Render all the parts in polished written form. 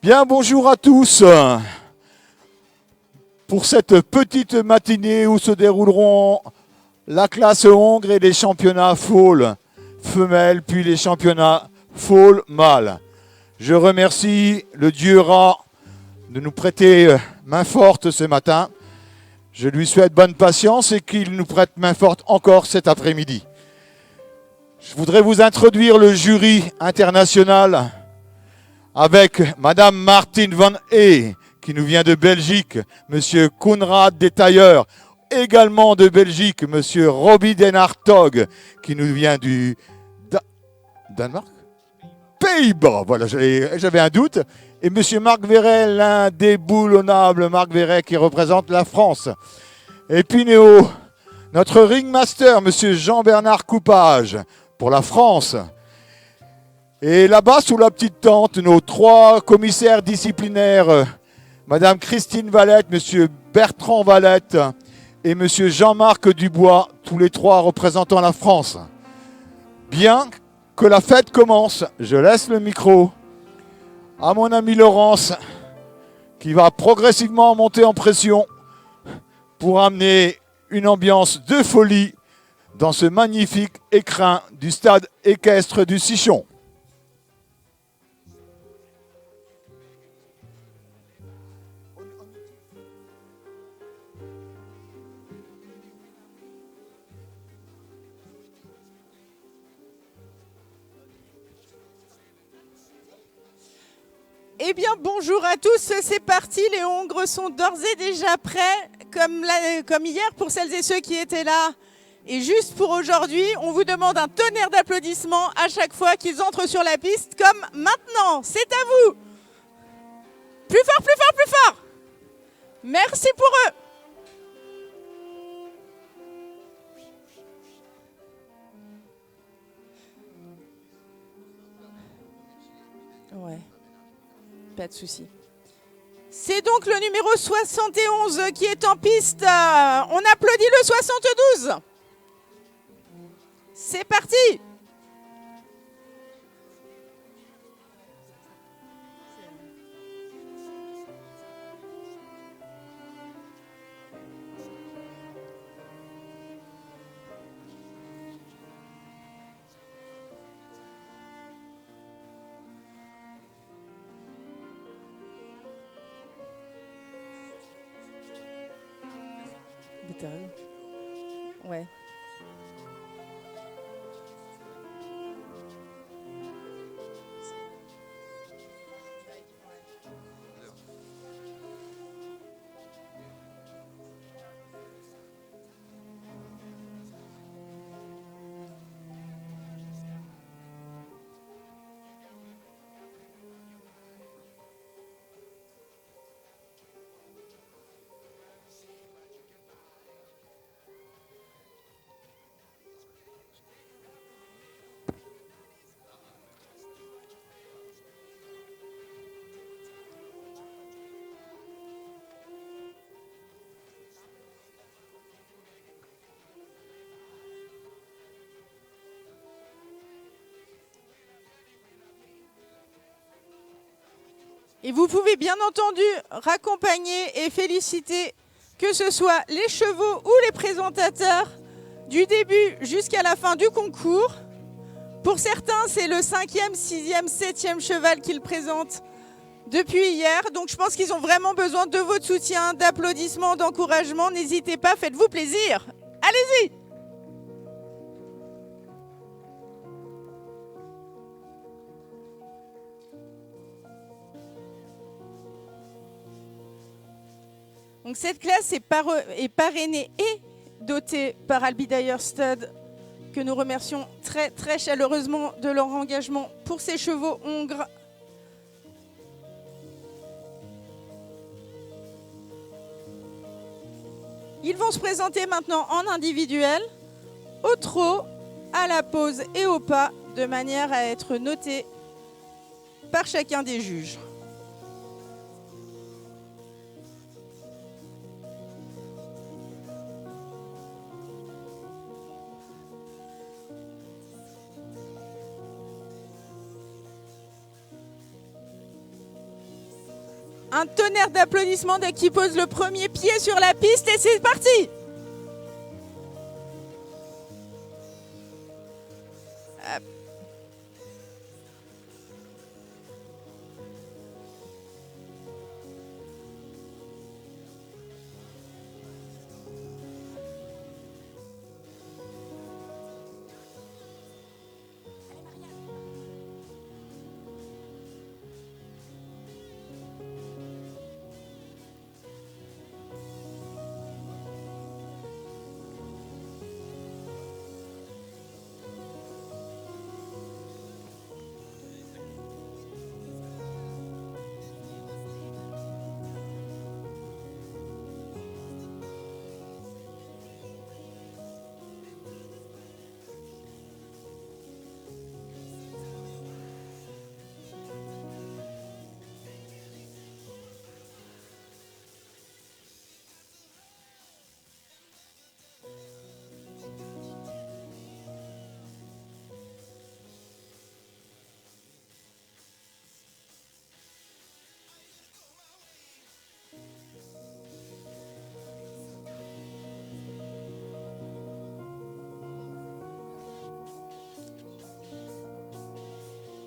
Bien, bonjour à tous. Pour cette petite matinée où se dérouleront la classe hongre et les championnats fall femelles, puis les championnats fall mâles. Je remercie le dieu Ra de nous prêter main forte ce matin. Je lui souhaite bonne patience et qu'il nous prête main forte encore cet après-midi. Je voudrais vous introduire le jury international avec Madame Martine Van E, qui nous vient de Belgique, Monsieur Koenraad Detailleur, également de Belgique, Monsieur Robbie Den Hartog, qui nous vient du Danemark, Pays-Bas, voilà, j'avais un doute, et Monsieur Marc Verret, l'indéboulonnable Marc Verret, qui représente la France. Et puis notre ringmaster, Monsieur Jean-Bernard Coupage, pour la France. Et là-bas, sous la petite tente, nos trois commissaires disciplinaires, Madame Christine Valette, Monsieur Bertrand Valette et Monsieur Jean-Marc Dubois, tous les trois représentant la France. Bien que la fête commence, je laisse le micro à mon ami Laurence, qui va progressivement monter en pression pour amener une ambiance de folie dans ce magnifique écrin du stade équestre du Sichon. Eh bien, bonjour à tous, c'est parti, les Hongres sont d'ores et déjà prêts, comme hier pour celles et ceux qui étaient là. Et juste pour aujourd'hui, on vous demande un tonnerre d'applaudissements à chaque fois qu'ils entrent sur la piste, comme maintenant. C'est à vous. Plus fort, plus fort, plus fort. Merci pour eux. Ouais. Pas de souci. C'est donc le numéro 71 qui est en piste. On applaudit le 72. C'est parti. Ouais. Et vous pouvez bien entendu raccompagner et féliciter que ce soit les chevaux ou les présentateurs du début jusqu'à la fin du concours. Pour certains, c'est le 5e, 6e, 7e cheval qu'ils présentent depuis hier. Donc je pense qu'ils ont vraiment besoin de votre soutien, d'applaudissements, d'encouragement. N'hésitez pas, faites-vous plaisir. Allez-y! Donc cette classe est parrainée et dotée par Albidayer Stud, que nous remercions très très chaleureusement de leur engagement pour ces chevaux hongres. Ils vont se présenter maintenant en individuel, au trot, à la pose et au pas, de manière à être notés par chacun des juges. Un tonnerre d'applaudissements dès qu'il pose le premier pied sur la piste et c'est parti! Hop.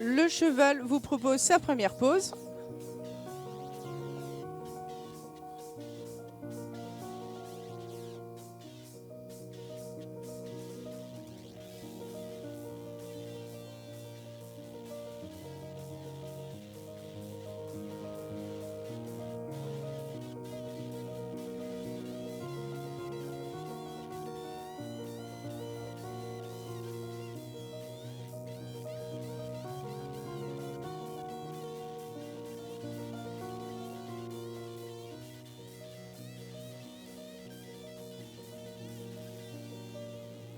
Le cheval vous propose sa première pause.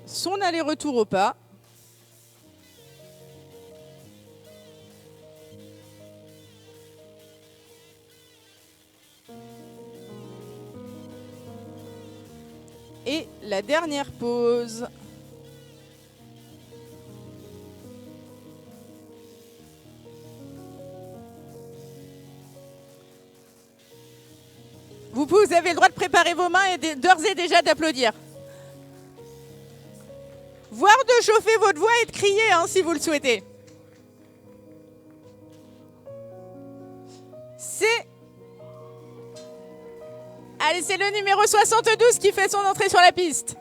Son aller-retour au pas. Et la dernière pause. Vous avez le droit de préparer vos mains et d'ores et déjà d'applaudir. Voire de chauffer votre voix et de crier hein, si vous le souhaitez. Allez, c'est le numéro 72 qui fait son entrée sur la piste.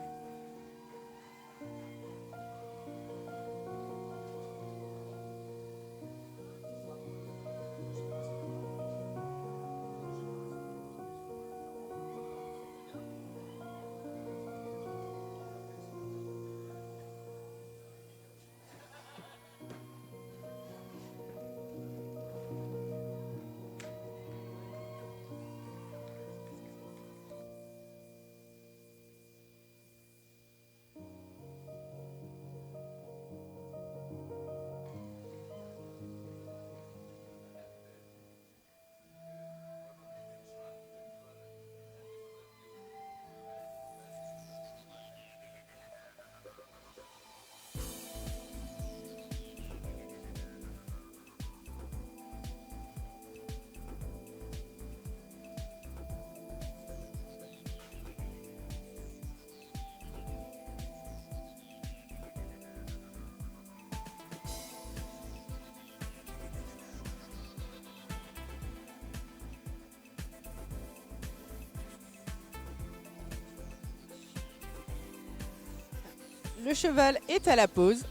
Le cheval est à la pause.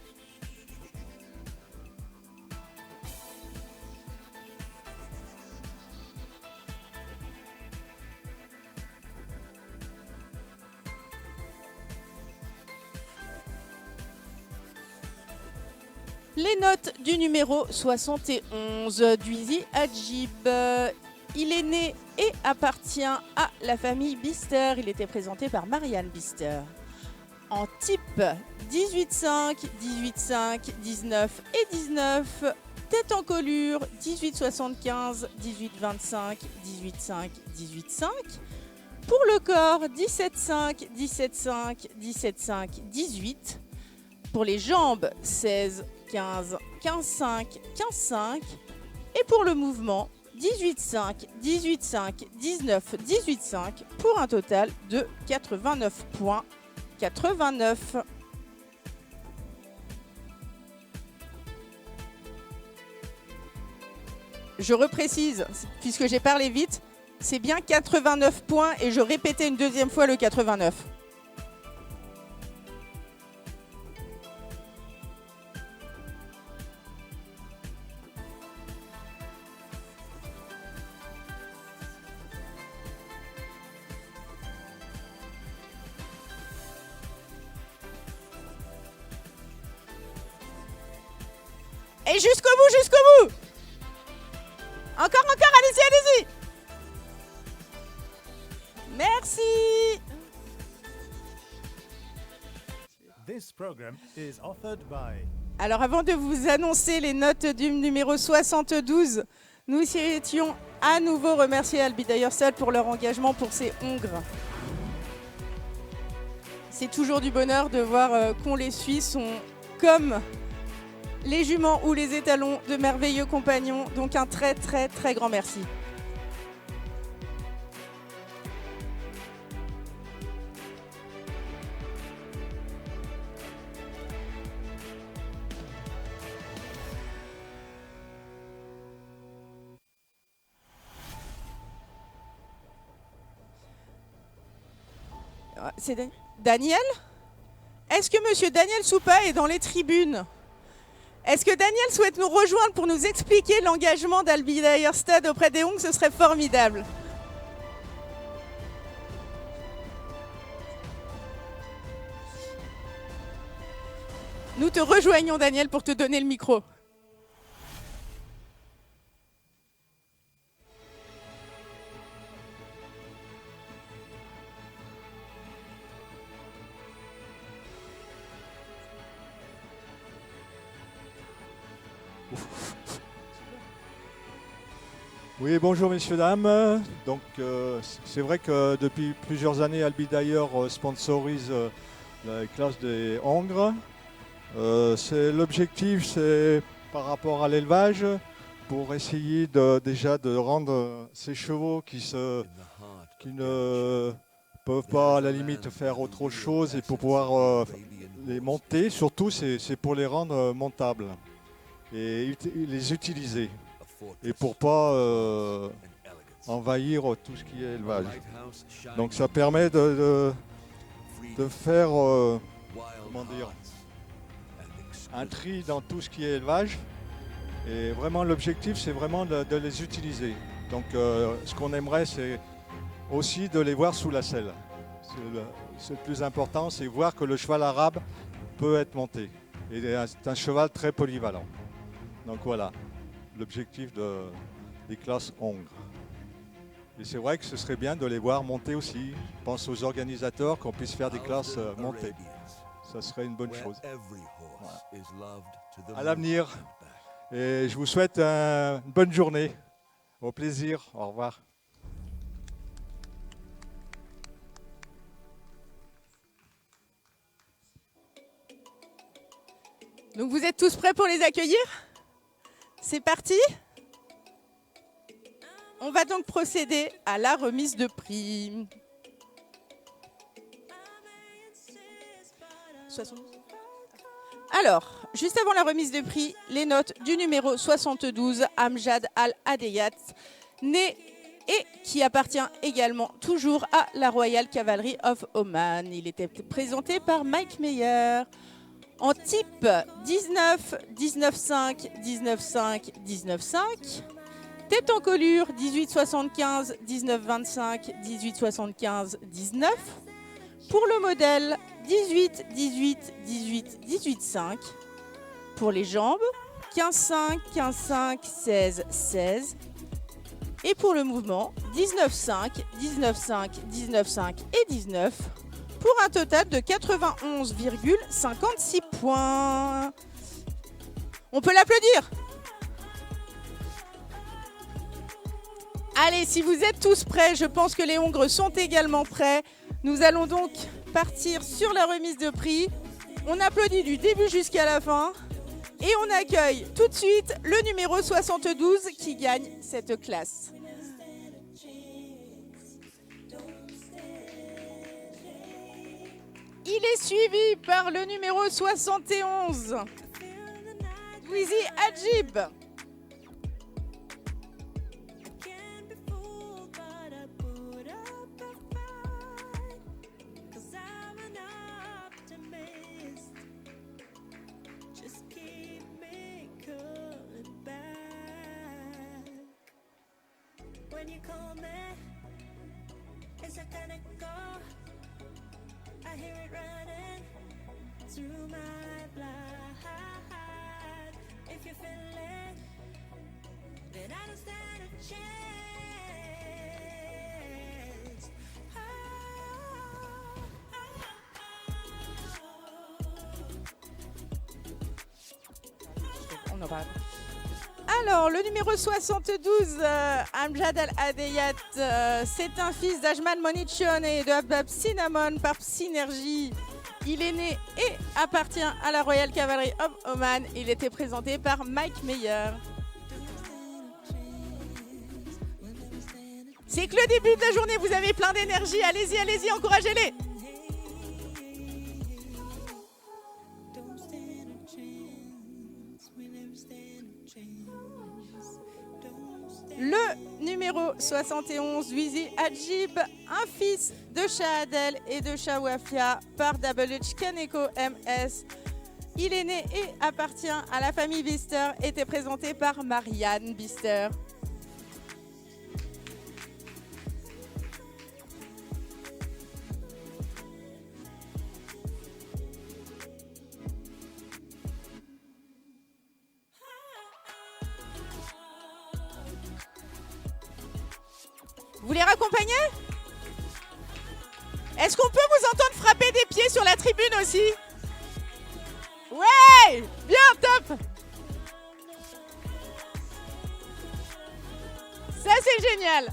Les notes du numéro 71 d'Uzi Adjib. Il est né et appartient à la famille Bister. Il était présenté par Marianne Bister. En type 18-5, 18-5, 19 et 19. Tête en colure 18-75, 18-25, 18-5, 18-5. Pour le corps 17-5, 17-5, 17-5, 18. Pour les jambes 16, 15, 15-5, 15-5. Et pour le mouvement 18,5, 18,5, 19, 18,5 pour un total de 89 points. 89. Je reprécise, puisque j'ai parlé vite, c'est bien 89 points et je répétais une deuxième fois le 89. Et jusqu'au bout, jusqu'au bout. Encore, allez-y, allez-y. Merci. This program is offered by... Alors avant de vous annoncer les notes du numéro 72, nous souhaitions à nouveau remercier Albi Dyerstal pour leur engagement pour ces hongres. C'est toujours du bonheur de voir qu'on les suit, sont comme les juments ou les étalons de merveilleux compagnons. Donc un très très très grand merci. C'est Daniel ? Est-ce que monsieur Daniel Soupa est dans les tribunes ? Est-ce que Daniel souhaite nous rejoindre pour nous expliquer l'engagement d'Albi Dyerstal auprès des Hongres ? Ce serait formidable. Nous te rejoignons, Daniel, pour te donner le micro. Oui, bonjour messieurs, dames. Donc c'est vrai que depuis plusieurs années, Albi Dyer sponsorise la classe des hongres. L'objectif, c'est par rapport à l'élevage, pour essayer déjà de rendre ces chevaux qui ne peuvent pas à la limite faire autre chose et pour pouvoir les monter, surtout c'est pour les rendre montables et les utiliser. Et pour pas envahir tout ce qui est élevage. Donc ça permet de faire comment dire, un tri dans tout ce qui est élevage. Et vraiment l'objectif, c'est vraiment de les utiliser. Donc ce qu'on aimerait, c'est aussi de les voir sous la selle. C'est le plus important, c'est voir que le cheval arabe peut être monté. Et c'est un cheval très polyvalent. Donc voilà l'objectif des classes hongres. Et c'est vrai que ce serait bien de les voir monter aussi. Je pense aux organisateurs qu'on puisse faire des classes montées. Ça serait une bonne chose. Voilà. À l'avenir. Et je vous souhaite une bonne journée. Au plaisir. Au revoir. Donc vous êtes tous prêts pour les accueillir ? C'est parti ? On va donc procéder à la remise de prix. 72. Alors, juste avant la remise de prix, les notes du numéro 72, Amjad Al-Adeyat, né et qui appartient également toujours à la Royal Cavalry of Oman. Il était présenté par Mike Meyer. En type 19, 19,5, 19,5, 19,5. Tête en colure 18,75, 19,25, 18,75, 19. Pour le modèle 18, 18, 18, 18,5. Pour les jambes 15,5, 15,5, 16, 16. Et pour le mouvement 19,5, 19,5, 19,5 et 19. Pour un total de 91,56 points. On peut l'applaudir. Allez, si vous êtes tous prêts, je pense que les hongres sont également prêts. Nous allons donc partir sur la remise de prix. On applaudit du début jusqu'à la fin. Et on accueille tout de suite le numéro 72 qui gagne cette classe. Il est suivi par le numéro 71, Wizy Adjib. When you call me, is it gonna go? I hear it running through my blood. If you feel it, then I don't stand a chance. On en parle. Alors, le numéro 72, Amjad Al-Adeyat, c'est un fils d'Ajman Monichon et de Abab Cinnamon par Synergie. Il est né et appartient à la Royal Cavalry of Oman. Il était présenté par Mike Meyer. C'est que le début de la journée, vous avez plein d'énergie. Allez-y, allez-y, encouragez-les. Le numéro 71, Wizy Adjib, un fils de Shah Adel et de Shah Wafia par WH Kaneko MS. Il est né et appartient à la famille Bister, était présenté par Marianne Bister. Vous les raccompagnez? Est-ce qu'on peut vous entendre frapper des pieds sur la tribune aussi? Ouais! Bien, top! Ça, c'est génial!